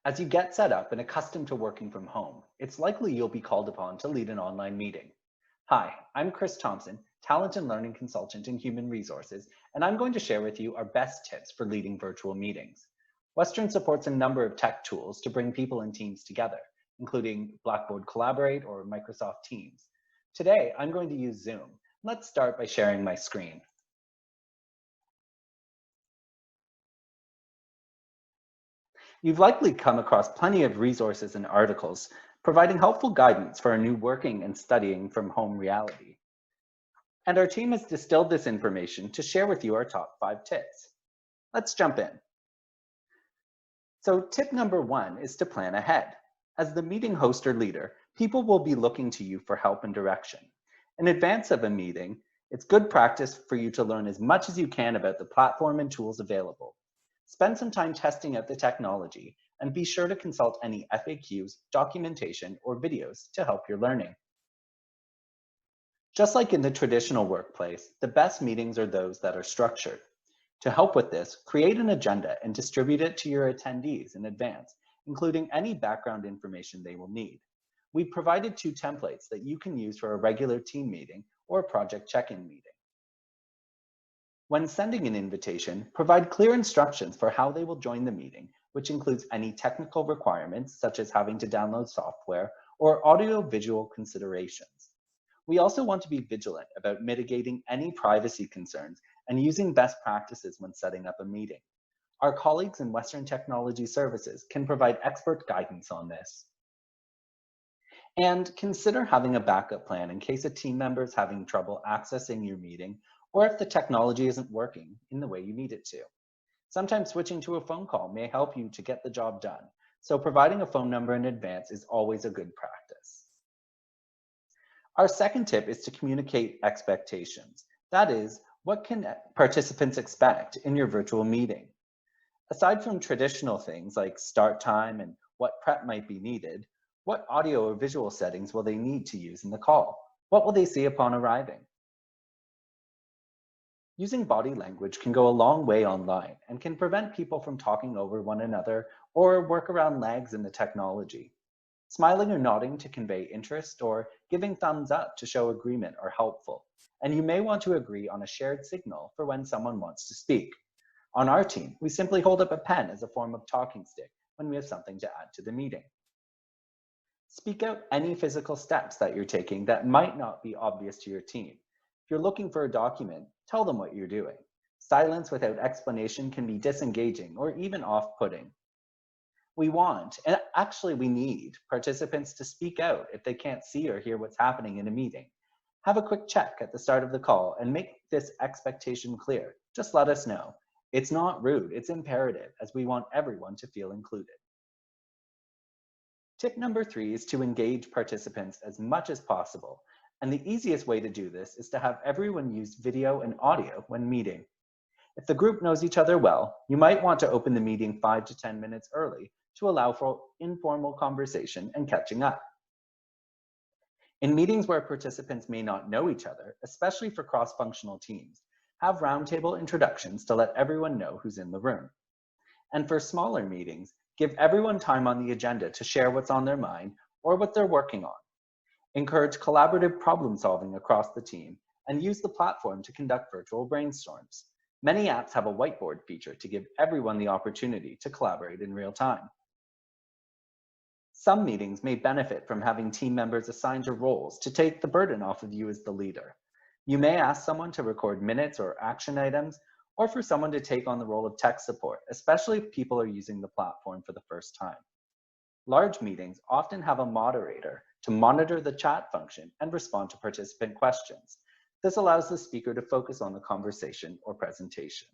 As you get set up and accustomed to working from home, it's likely you'll be called upon to lead an online meeting. Hi, I'm Chris Thompson, Talent and Learning Consultant in Human Resources, and I'm going to share with you our best tips for leading virtual meetings. Western supports a number of tech tools to bring people and teams together, including Blackboard Collaborate or Microsoft Teams. Today, I'm going to use Zoom. Let's start by sharing my screen. You've likely come across plenty of resources and articles providing helpful guidance for a new working and studying from home reality. And our team has distilled this information to share with you our top 5 tips. Let's jump in. So tip number 1 is to plan ahead. As the meeting host or leader, people will be looking to you for help and direction. In advance of a meeting, it's good practice for you to learn as much as you can about the platform and tools available. Spend some time testing out the technology and be sure to consult any FAQs, documentation, or videos to help your learning. Just like in the traditional workplace, the best meetings are those that are structured. To help with this, create an agenda and distribute it to your attendees in advance, including any background information they will need. We've provided 2 templates that you can use for a regular team meeting or project check-in meeting. When sending an invitation, provide clear instructions for how they will join the meeting, which includes any technical requirements, such as having to download software, or audio-visual considerations. We also want to be vigilant about mitigating any privacy concerns and using best practices when setting up a meeting. Our colleagues in Western Technology Services can provide expert guidance on this. And consider having a backup plan in case a team member is having trouble accessing your meeting or if the technology isn't working in the way you need it to. Sometimes switching to a phone call may help you to get the job done, so providing a phone number in advance is always a good practice. Our second tip is to communicate expectations. That is, what can participants expect in your virtual meeting? Aside from traditional things like start time and what prep might be needed, what audio or visual settings will they need to use in the call? What will they see upon arriving? Using body language can go a long way online and can prevent people from talking over one another or work around lags in the technology. Smiling or nodding to convey interest or giving thumbs up to show agreement are helpful, and you may want to agree on a shared signal for when someone wants to speak. On our team, we simply hold up a pen as a form of talking stick when we have something to add to the meeting. Speak out any physical steps that you're taking that might not be obvious to your team. If you're looking for a document, tell them what you're doing. Silence without explanation can be disengaging or even off-putting. We want, and actually we need, participants to speak out if they can't see or hear what's happening in a meeting. Have a quick check at the start of the call and make this expectation clear. Just let us know. It's not rude, it's imperative, as we want everyone to feel included. Tip number 3 is to engage participants as much as possible. And the easiest way to do this is to have everyone use video and audio when meeting. If the group knows each other well, you might want to open the meeting 5 to 10 minutes early to allow for informal conversation and catching up. In meetings where participants may not know each other, especially for cross-functional teams, have roundtable introductions to let everyone know who's in the room. And for smaller meetings, give everyone time on the agenda to share what's on their mind or what they're working on. Encourage collaborative problem solving across the team and use the platform to conduct virtual brainstorms. Many apps have a whiteboard feature to give everyone the opportunity to collaborate in real time. Some meetings may benefit from having team members assigned to roles to take the burden off of you as the leader. You may ask someone to record minutes or action items, or for someone to take on the role of tech support, especially if people are using the platform for the first time. Large meetings often have a moderator to monitor the chat function and respond to participant questions. This allows the speaker to focus on the conversation or presentation.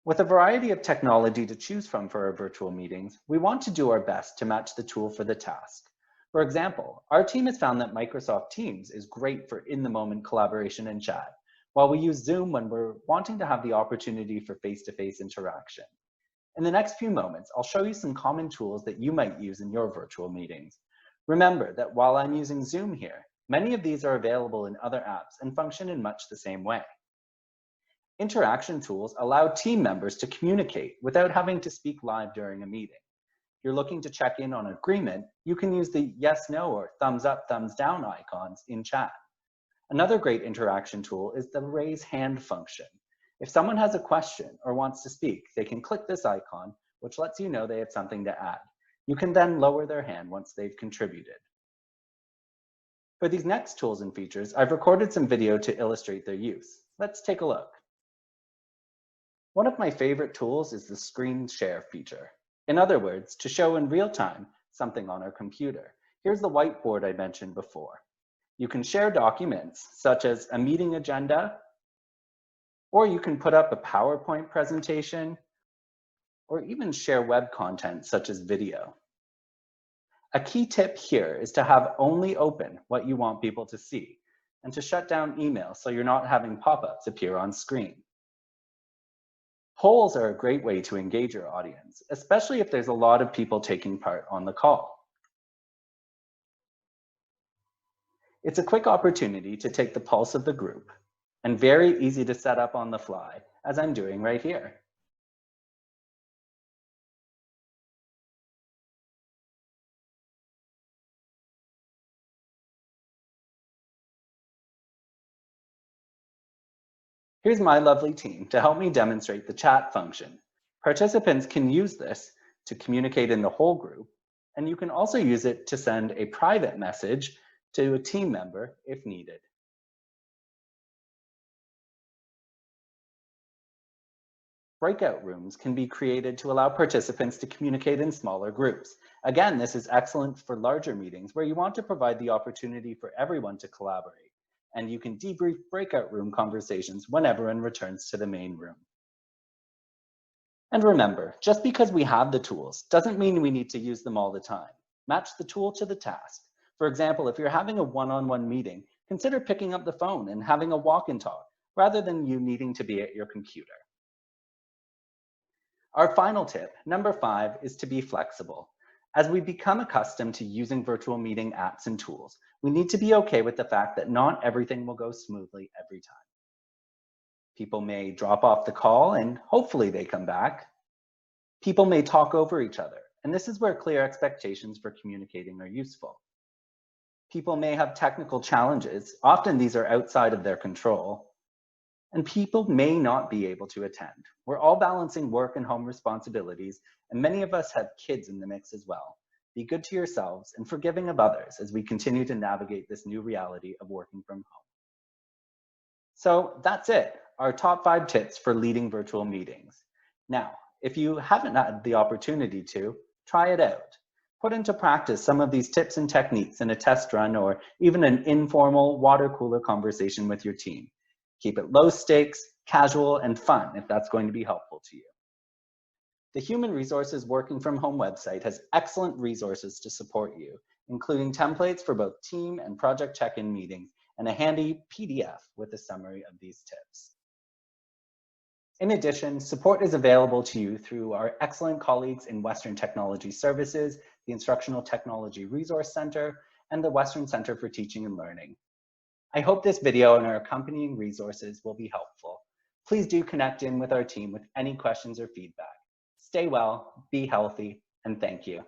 With a variety of technology to choose from for our virtual meetings, we want to do our best to match the tool for the task. For example, our team has found that Microsoft Teams is great for in-the-moment collaboration and chat, while we use Zoom when we're wanting to have the opportunity for face-to-face interaction. In the next few moments, I'll show you some common tools that you might use in your virtual meetings. Remember that while I'm using Zoom here, many of these are available in other apps and function in much the same way. Interaction tools allow team members to communicate without having to speak live during a meeting. If you're looking to check in on agreement, you can use the yes, no, or thumbs up, thumbs down icons in chat. Another great interaction tool is the raise hand function. If someone has a question or wants to speak, they can click this icon, which lets you know they have something to add. You can then lower their hand once they've contributed. For these next tools and features, I've recorded some video to illustrate their use. Let's take a look. One of my favorite tools is the screen share feature. In other words, to show in real time something on our computer. Here's the whiteboard I mentioned before. You can share documents such as a meeting agenda, or you can put up a PowerPoint presentation, or even share web content such as video. A key tip here is to have only open what you want people to see and to shut down email so you're not having pop-ups appear on screen. Polls are a great way to engage your audience, especially if there's a lot of people taking part on the call. It's a quick opportunity to take the pulse of the group and very easy to set up on the fly, as I'm doing right here. Here's my lovely team to help me demonstrate the chat function. Participants can use this to communicate in the whole group, and you can also use it to send a private message to a team member if needed. Breakout rooms can be created to allow participants to communicate in smaller groups. Again, this is excellent for larger meetings where you want to provide the opportunity for everyone to collaborate. And you can debrief breakout room conversations when everyone returns to the main room. And remember, just because we have the tools doesn't mean we need to use them all the time. Match the tool to the task. For example, if you're having a one-on-one meeting, consider picking up the phone and having a walk and talk rather than you needing to be at your computer. Our final tip, number 5, is to be flexible. As we become accustomed to using virtual meeting apps and tools, we need to be okay with the fact that not everything will go smoothly every time. People may drop off the call and hopefully they come back. People may talk over each other, and this is where clear expectations for communicating are useful. People may have technical challenges, often these are outside of their control, and people may not be able to attend. We're all balancing work and home responsibilities, and many of us have kids in the mix as well. Be good to yourselves and forgiving of others as we continue to navigate this new reality of working from home. So that's it, our top 5 tips for leading virtual meetings. Now, if you haven't had the opportunity to, try it out. Put into practice some of these tips and techniques in a test run or even an informal water cooler conversation with your team. Keep it low stakes, casual, and fun if that's going to be helpful to you. The Human Resources Working From Home website has excellent resources to support you, including templates for both team and project check-in meetings and a handy PDF with a summary of these tips. In addition, support is available to you through our excellent colleagues in Western Technology Services, the Instructional Technology Resource Center, and the Western Center for Teaching and Learning. I hope this video and our accompanying resources will be helpful. Please do connect in with our team with any questions or feedback. Stay well, be healthy, and thank you.